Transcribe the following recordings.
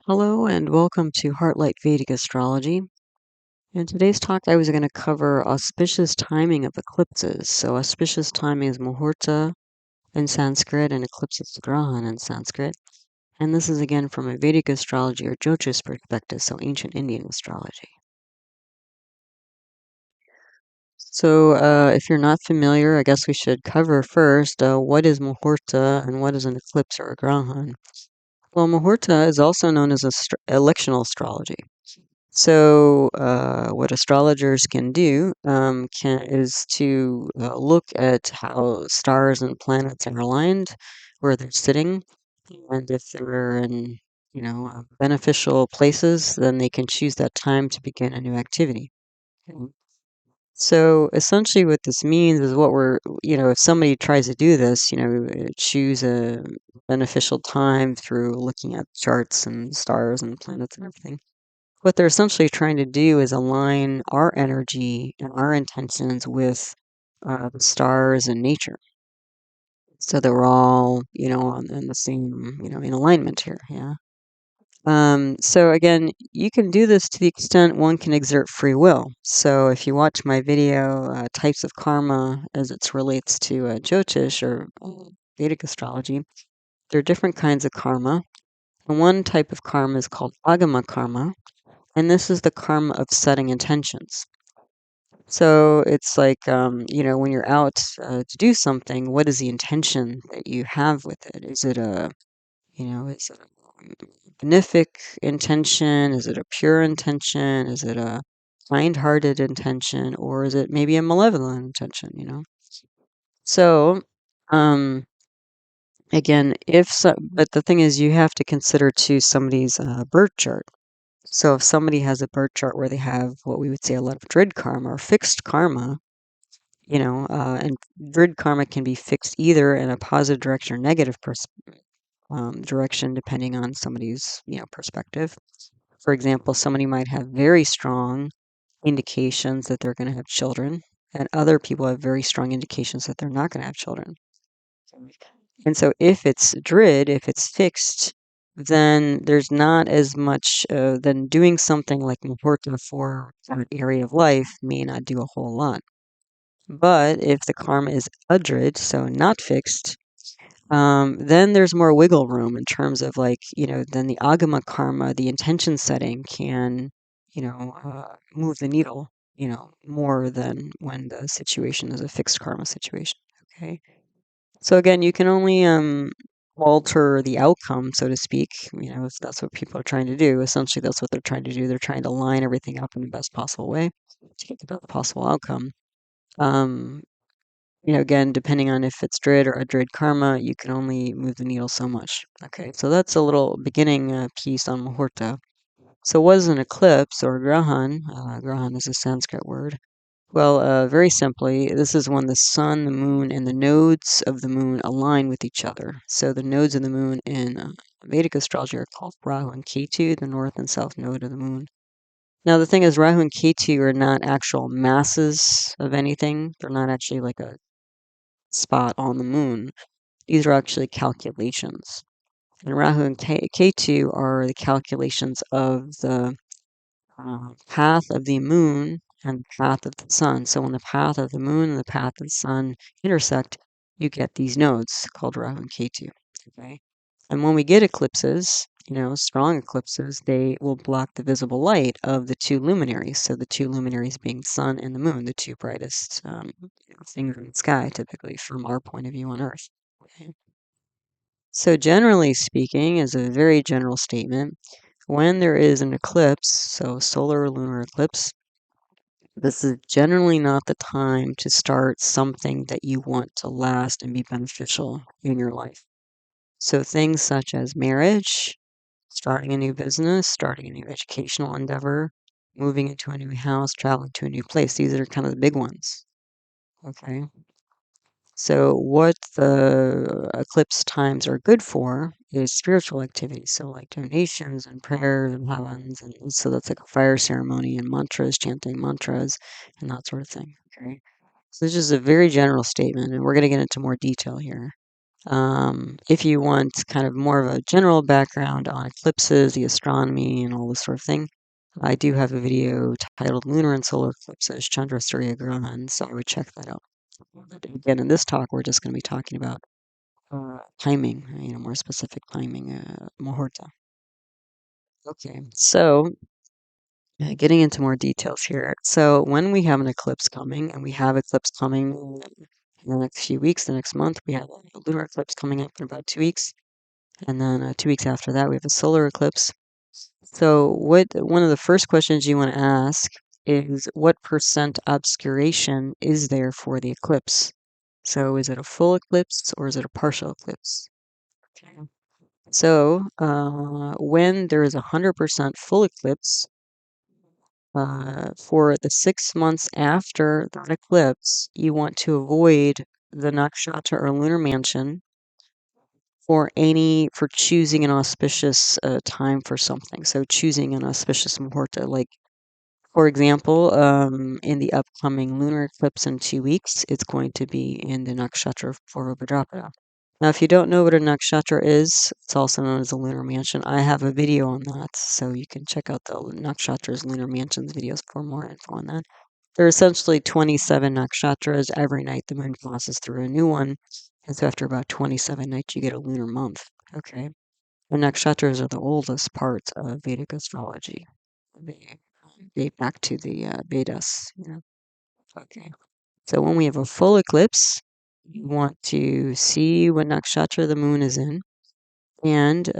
Hello and welcome to Heartlight Vedic Astrology. In today's talk, I was going to cover auspicious timing of eclipses. So, auspicious timing is Muhurta in Sanskrit, and eclipses Grahan in Sanskrit. And this is again from a Vedic astrology or Jyotish perspective, so ancient Indian astrology. So, if you're not familiar, I guess we should cover first what is Muhurta and what is an eclipse or a Grahan. Well, Muhurta is also known as electional astrology. So, what astrologers can do is to look at how stars and planets are aligned, where they're sitting, and if they're in, beneficial places, then they can choose that time to begin a new activity. Okay. So, essentially, what this means is if somebody tries to do this, choose a beneficial time through looking at charts and stars and planets and everything. What they're essentially trying to do is align our energy and our intentions with the stars and nature, so that we're all, in the same, in alignment here. Yeah. So again, you can do this to the extent one can exert free will. So if you watch my video, types of karma as it relates to Jyotish or Vedic astrology, there are different kinds of karma. And one type of karma is called agama karma, and this is the karma of setting intentions. So it's like, when you're out to do something, what is the intention that you have with it? Is it is it a benefic intention? Is it a pure intention? Is it a kind-hearted intention? Or is it maybe a malevolent intention? So, um, again, but the thing is, you have to consider too somebody's birth chart. So if somebody has a birth chart where they have what we would say a lot of drid karma or fixed karma, and drid karma can be fixed either in a positive direction or negative direction, depending on somebody's, perspective. For example, somebody might have very strong indications that they're going to have children, and other people have very strong indications that they're not going to have children. And so if it's drid, if it's fixed, then there's not as much, then doing something like Muhurta for that area of life may not do a whole lot. But if the karma is adrid, so not fixed, then there's more wiggle room in terms of then the agama karma, the intention setting can, move the needle, more than when the situation is a fixed karma situation. Okay. So again, you can only alter the outcome, so to speak, if that's what people are trying to do. Essentially, that's what they're trying to do. They're trying to line everything up in the best possible way to get the best possible outcome. Um, again, depending on if it's drid or adrid karma, you can only move the needle so much. Okay, so that's a little beginning piece on Muhurta. So what is an eclipse or Grahan? Grahan is a Sanskrit word. Well, very simply, this is when the sun, the moon, and the nodes of the moon align with each other. So the nodes of the moon in Vedic astrology are called Rahu and Ketu, the north and south node of the moon. Now, the thing is, Rahu and Ketu are not actual masses of anything. They're not actually like a spot on the moon. These are actually calculations. And Rahu and Ketu are the calculations of the path of the moon and the path of the sun. So when the path of the moon and the path of the sun intersect, you get these nodes called Rahu and Ketu. Okay. And when we get eclipses, strong eclipses, they will block the visible light of the two luminaries. So the two luminaries being the sun and the moon, the two brightest things in the sky, typically from our point of view on Earth. Okay. So generally speaking, as a very general statement, when there is an eclipse, so solar or lunar eclipse, this is generally not the time to start something that you want to last and be beneficial in your life. So things such as marriage, starting a new business, starting a new educational endeavor, moving into a new house, traveling to a new place, these are kind of the big ones. Okay. So what the eclipse times are good for is spiritual activities. So like donations and prayers and havans, and so that's like a fire ceremony and mantras, chanting mantras, and that sort of thing. Okay. So this is a very general statement, and we're going to get into more detail here. If you want kind of more of a general background on eclipses, the astronomy, and all this sort of thing, I do have a video titled Lunar and Solar Eclipses, Chandra, Surya, Grahan, so I would check that out. But again, in this talk, we're just going to be talking about timing, more specific timing, Muhurta. Okay, so getting into more details here. So when we have an eclipse coming, and we have eclipse coming in the next few weeks, the next month, we have a lunar eclipse coming up in about 2 weeks. And then 2 weeks after that, we have a solar eclipse. So one of the first questions you want to ask is what percent obscuration is there for the eclipse? So is it a full eclipse or is it a partial eclipse? Okay. So when there is 100% full eclipse, for the 6 months after that eclipse, you want to avoid the nakshatra or lunar mansion for choosing an auspicious time for something. So choosing an auspicious muhurta, like for example, in the upcoming lunar eclipse in 2 weeks, it's going to be in the nakshatra for Bhadrapada. Now, if you don't know what a nakshatra is, it's also known as a lunar mansion. I have a video on that, so you can check out the nakshatras, lunar mansions videos for more info on that. There are essentially 27 nakshatras. Every night the moon passes through a new one. And so after about 27 nights, you get a lunar month. Okay. The nakshatras are the oldest parts of Vedic astrology. They date back to the Vedas. Okay. So when we have a full eclipse, you want to see what nakshatra the moon is in. And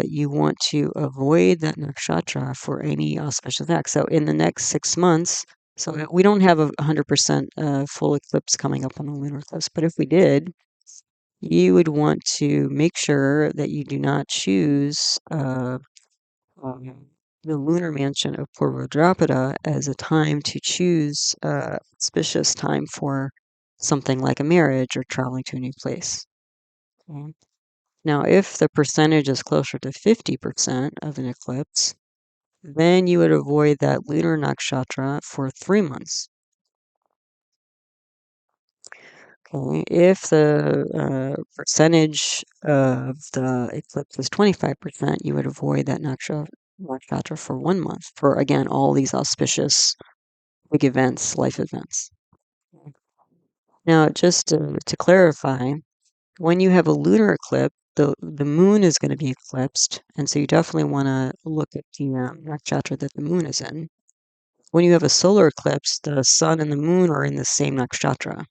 you want to avoid that nakshatra for any auspicious act. So in the next 6 months, so we don't have a 100% full eclipse coming up on the lunar eclipse, but if we did, you would want to make sure that you do not choose the lunar mansion of Purvadrapada as a time to choose auspicious time for something like a marriage or traveling to a new place. Okay. Now, if the percentage is closer to 50% of an eclipse, then you would avoid that lunar nakshatra for 3 months. Okay. If the percentage of the eclipse is 25%, you would avoid that nakshatra for 1 month for, again, all these auspicious big events, life events. Now, just to clarify, when you have a lunar eclipse, the moon is going to be eclipsed, and so you definitely want to look at the nakshatra that the moon is in. When you have a solar eclipse, the sun and the moon are in the same nakshatra.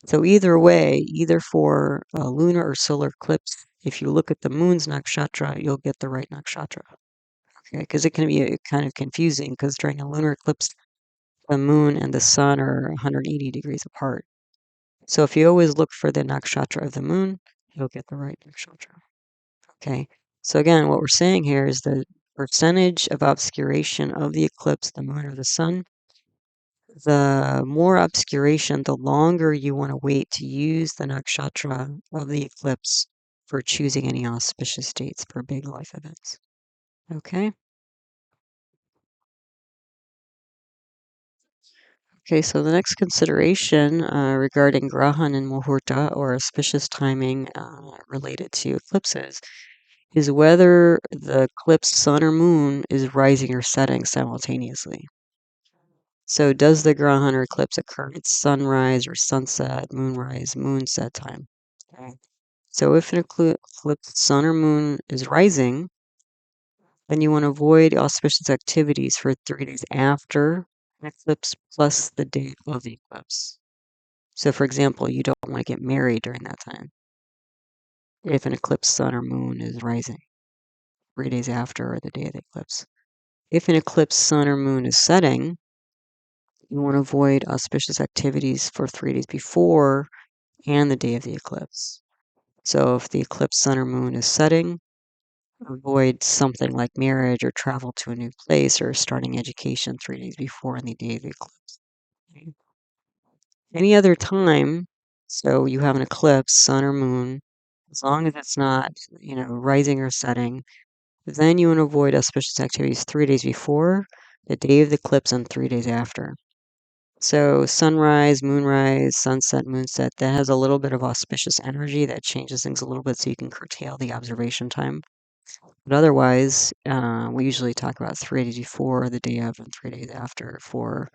So either way, either for a lunar or solar eclipse, if you look at the moon's nakshatra, you'll get the right nakshatra. Okay, because it can be kind of confusing because during a lunar eclipse, the moon and the sun are 180 degrees apart. So if you always look for the nakshatra of the moon, you'll get the right nakshatra. Okay, so again, what we're saying here is the percentage of obscuration of the eclipse, the moon or the sun. The more obscuration, the longer you want to wait to use the nakshatra of the eclipse for choosing any auspicious dates for big life events. Okay? Okay, so the next consideration regarding Grahan and Muhurta, or auspicious timing related to eclipses, is whether the eclipsed sun or moon is rising or setting simultaneously. So does the Grahan or eclipse occur at sunrise or sunset, moonrise, moonset time? Okay. So if an eclipsed sun or moon is rising, then you want to avoid auspicious activities for 3 days after an eclipse plus the date of the eclipse. So for example, you don't want to get married during that time if an eclipsed sun or moon is rising 3 days after or the day of the eclipse. If an eclipsed sun or moon is setting, you want to avoid auspicious activities for 3 days before and the day of the eclipse. So if the eclipsed sun or moon is setting, avoid something like marriage or travel to a new place or starting education 3 days before and the day of the eclipse. Okay. Any other time, so you have an eclipse, sun or moon, as long as it's not, rising or setting, then you want to avoid auspicious activities 3 days before, the day of the eclipse, and 3 days after. So sunrise, moonrise, sunset, moonset, that has a little bit of auspicious energy that changes things a little bit so you can curtail the observation time. But otherwise, we usually talk about 3 days before, the day of, and 3 days after for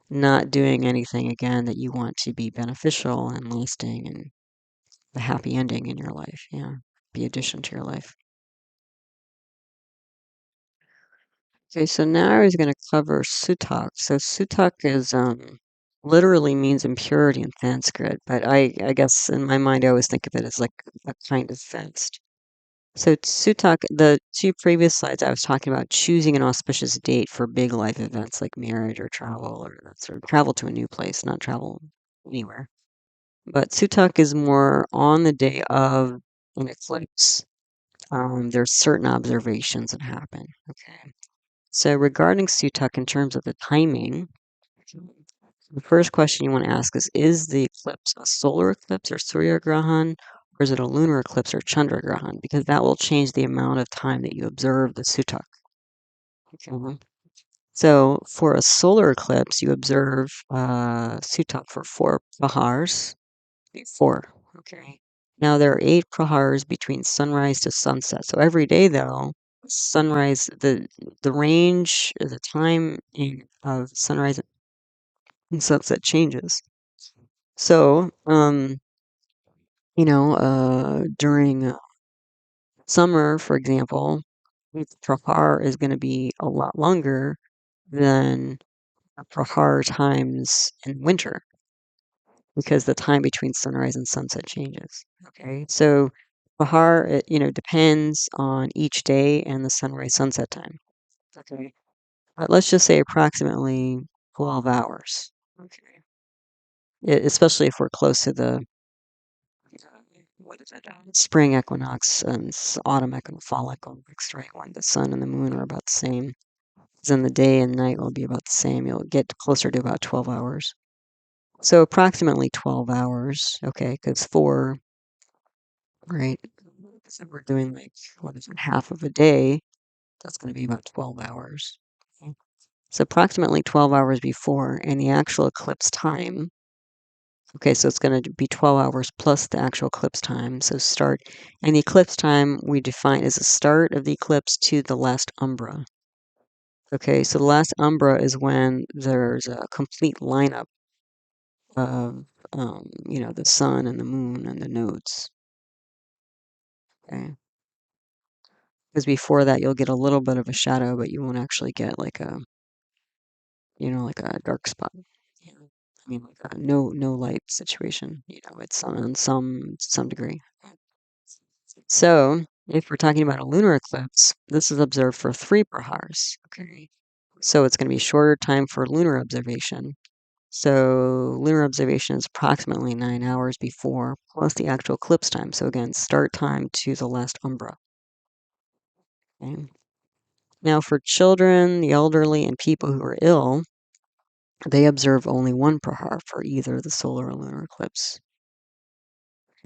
not doing anything again that you want to be beneficial and lasting and a happy ending in your life. Yeah, be addition to your life. Okay, so now I was going to cover sutak. So sutak is literally means impurity in Sanskrit, but I guess in my mind I always think of it as like a kind of fenced. So sutak, the two previous slides I was talking about choosing an auspicious date for big life events like marriage or travel or sort of travel to a new place, not travel anywhere. But sutak is more on the day of an eclipse. There's certain observations that happen. Okay. So regarding sutak in terms of the timing, the first question you want to ask is the eclipse a solar eclipse or Surya Grahan, or is it a lunar eclipse or Chandra Grahan? Because that will change the amount of time that you observe the sutak. Okay. So for a solar eclipse, you observe sutak for 4 prahars. Four. Okay. Now there are 8 prahars between sunrise to sunset. So every day, though, sunrise the range, the time of sunrise and sunset changes. So, during summer, for example, each prahar is going to be a lot longer than a prahar times in winter because the time between sunrise and sunset changes. Okay, so prahar, depends on each day and the sunrise sunset time. Okay, but let's just say approximately 12 hours. Okay, especially if we're close to the what is it? Spring equinox and autumn equinox, fall equinox, right? When the sun and the moon are about the same. Then the day and night will be about the same. You'll get closer to about 12 hours. So approximately 12 hours, okay, because right? So we're doing like, what is it, half of a day. That's going to be about 12 hours. Okay. So approximately 12 hours before, and the actual eclipse time. Okay, so it's going to be 12 hours plus the actual eclipse time. So start, and the eclipse time we define as the start of the eclipse to the last umbra. Okay, so the last umbra is when there's a complete lineup of, the sun and the moon and the nodes. Okay, because before that you'll get a little bit of a shadow, but you won't actually get like a dark spot. Yeah. I mean, like a no light situation. It's on some degree. So, if we're talking about a lunar eclipse, this is observed for 3 prahars. Okay. So it's going to be shorter time for lunar observation. So lunar observation is approximately 9 hours before, plus the actual eclipse time. So again, start time to the last umbra. Okay. Now for children, the elderly, and people who are ill, they observe only 1 prahar for either the solar or lunar eclipse.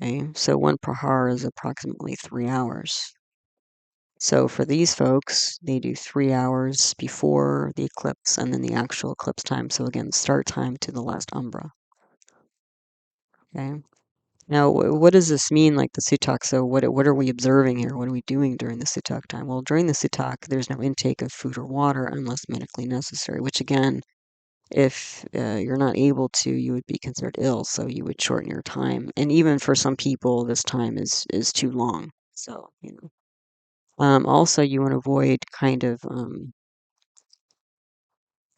Okay, so 1 prahar is approximately 3 hours. So for these folks, they do 3 hours before the eclipse and then the actual eclipse time. So again, start time to the last umbra. Okay. Now, what does this mean, like the sutak? So what are we observing here? What are we doing during the sutak time? Well, during the sutak, there's no intake of food or water unless medically necessary, which again, if you're not able to, you would be considered ill, so you would shorten your time. And even for some people, this time is too long. So, also you want to avoid kind of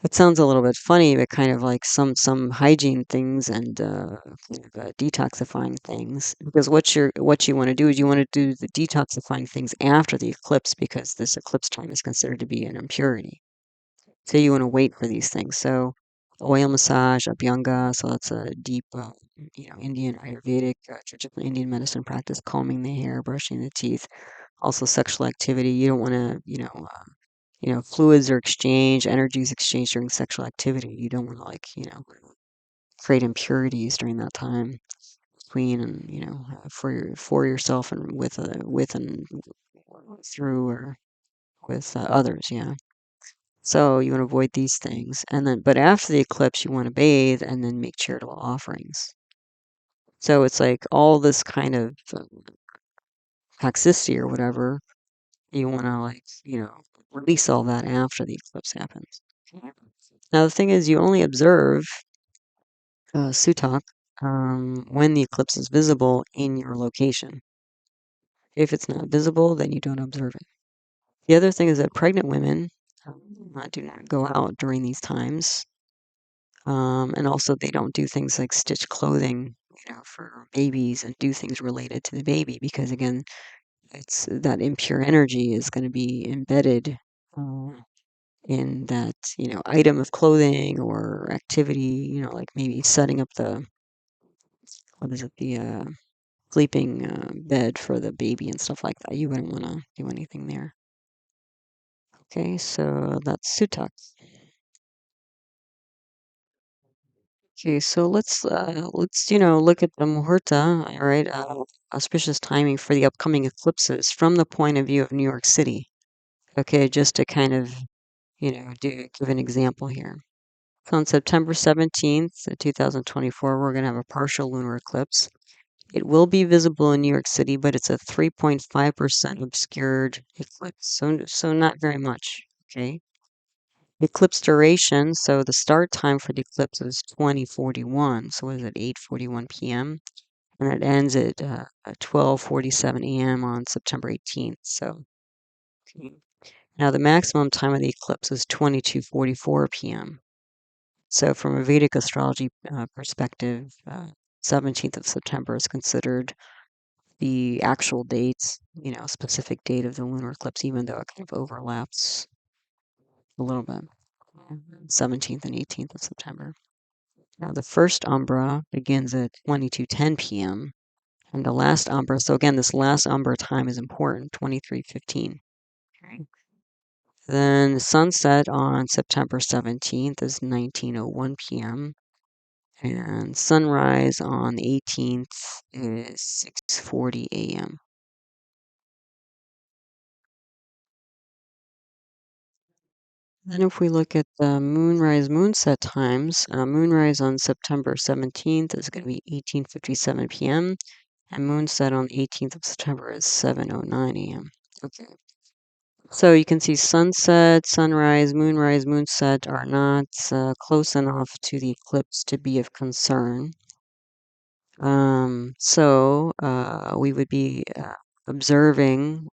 it sounds a little bit funny, but kind of like some hygiene things and kind of detoxifying things. Because what you want to do is you want to do the detoxifying things after the eclipse because this eclipse time is considered to be an impurity. So you want to wait for these things. So oil massage, abhyanga, so that's a deep, Indian Ayurvedic, traditional Indian medicine practice, combing the hair, brushing the teeth. Also sexual activity. You don't want to, fluids are exchanged, energy is exchanged during sexual activity. You don't want to create impurities during that time between and for yourself and with and through or with others. Yeah. So you want to avoid these things. And then, but after the eclipse, you want to bathe and then make charitable offerings. So it's like all this kind of toxicity or whatever, you want to like, release all that after the eclipse happens. Now, the thing is, you only observe sutak when the eclipse is visible in your location. If it's not visible, then you don't observe it. The other thing is that pregnant women do not go out during these times. And also, they don't do things like stitch clothing, for babies and do things related to the baby because, again, it's that impure energy is going to be embedded uh, in that, item of clothing or activity, like maybe setting up what is it, the sleeping bed for the baby and stuff like that. You wouldn't want to do anything there. Okay, so that's sutak. Okay, so let's look at the Muhurta, all right, auspicious timing for the upcoming eclipses from the point of view of New York City. Okay, just to kind of give an example here. So on September 17th, 2024, we're going to have a partial lunar eclipse. It will be visible in New York City, but it's a 3.5% obscured eclipse, so not very much. Okay. Eclipse duration, so the start time for the eclipse is 2041. So what is it, 8:41 p.m.? And it ends at 12:47 a.m. on September 18th. So okay. Now the maximum time of the eclipse is 22:44 p.m. So from a Vedic astrology perspective, 17th of September is considered the actual date, specific date of the lunar eclipse, even though it kind of overlaps a little bit. 17th and 18th of September. Now, the first umbra begins at 22:10 p.m. And the last umbra, so again, this last umbra time is important, 23:15. Okay. Then sunset on September 17th is 19:01 p.m. And sunrise on the 18th is 6:40 a.m. Then if we look at the moonrise moonset times, moonrise on September 17th is going to be 18:57 p.m. and moonset on the 18th of September is 7:09 a.m. Okay. So you can see sunset, sunrise, moonset are not close enough to the eclipse to be of concern. We would be observing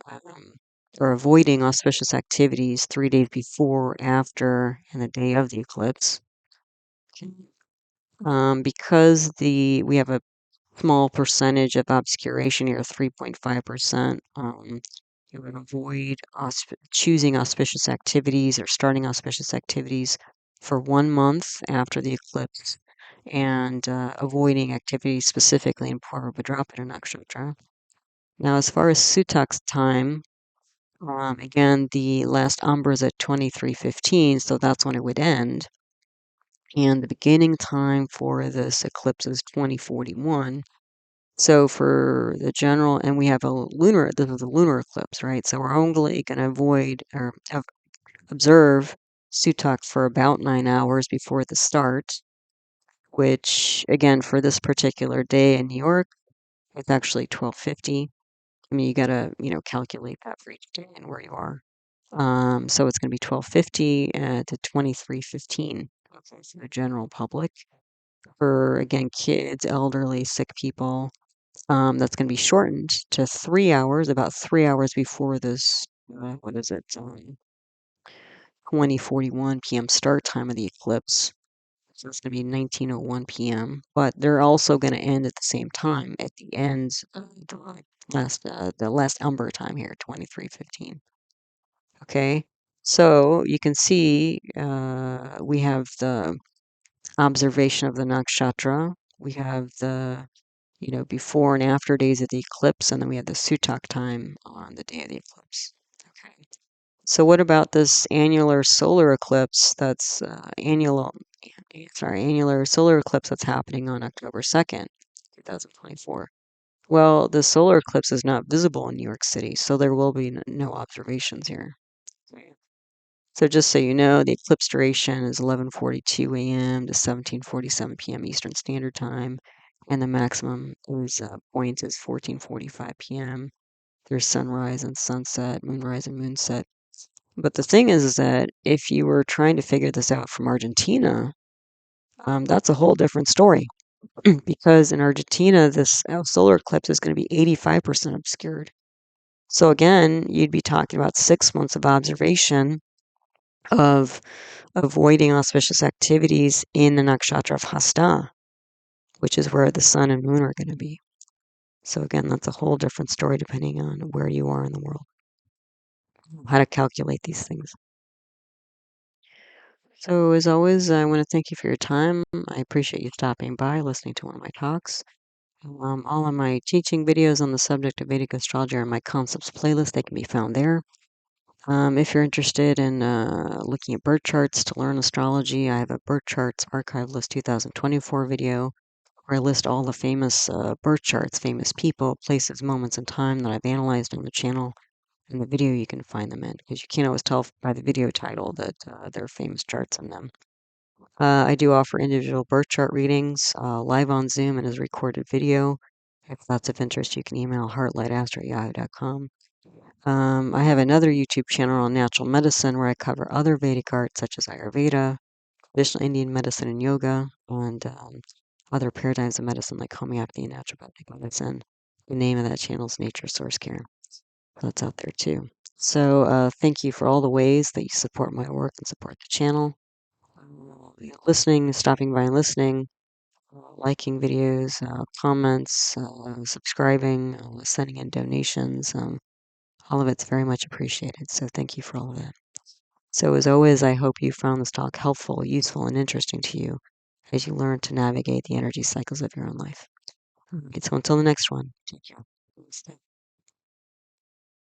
or avoiding auspicious activities 3 days before, after, and the day of the eclipse. Because we have a small percentage of obscuration here, 3.5%. You would avoid choosing auspicious activities or starting auspicious activities for 1 month after the eclipse and avoiding activities specifically in Purva Bhadrapada Nakshatra. Now, as far as Sutak's time, again, the last umbra is at 23:15, so that's when it would end. And the beginning time for this eclipse is 2041. So for the general, and we have this is a lunar eclipse, right? So we're only going to avoid or observe Sutak for about 9 hours before the start, which again, for this particular day in New York, it's actually 12:50. I mean, you got to, calculate that for each day and where you are. So it's going to be 12:50 to 23:15 for the general public. For, again, kids, elderly, sick people, that's going to be shortened to 3 hours, about 3 hours before this, what is it, 20:41 p.m. start time of the eclipse. So it's going to be 19:01 p.m. But they're also going to end at the same time at the end, the last umbra time here, 23:15. Okay, so you can see we have the observation of the nakshatra. We have the before and after days of the eclipse, and then we have the sutak time on the day of the eclipse. Okay. So what about this annular solar eclipse that's annular solar eclipse that's happening on October 2nd, 2024? Well, the solar eclipse is not visible in New York City, so there will be no observations here. So just so you know, the eclipse duration is 11:42 a.m. to 17:47 p.m. Eastern Standard Time, and the maximum point is 14:45 p.m. There's sunrise and sunset, moonrise and moonset. But the thing is that if you were trying to figure this out from Argentina, that's a whole different story. Because in Argentina, this solar eclipse is going to be 85% obscured. So again, you'd be talking about 6 months of observation of avoiding auspicious activities in the nakshatra of Hasta, which is where the sun and moon are going to be. So again, that's a whole different story depending on where you are in the world, how to calculate these things. So as always, I want to thank you for your time. I appreciate you stopping by, listening to one of my talks. All of my teaching videos on the subject of Vedic astrology are in my concepts playlist. They can be found there. If you're interested in looking at birth charts to learn astrology, I have a birth charts archive list 2024 video where I list all the famous birth charts, famous people, places, moments, and time that I've analyzed on the channel. In the video, you can find them in because you can't always tell by the video title that there are famous charts in them. I do offer individual birth chart readings live on Zoom and as recorded video. If that's of interest, you can email heartlightastro@yahoo.com. I have another YouTube channel on natural medicine where I cover other Vedic arts such as Ayurveda, traditional Indian medicine and yoga, and other paradigms of medicine like homeopathy and naturopathic medicine. The name of that channel is Nature Source Care. That's out there too. So thank you for all the ways that you support my work and support the channel. Listening, stopping by and listening, liking videos, comments, subscribing, sending in donations. All of it's very much appreciated. So thank you for all of that. So as always, I hope you found this talk helpful, useful, and interesting to you as you learn to navigate the energy cycles of your own life. So until the next one, take care. Namaste.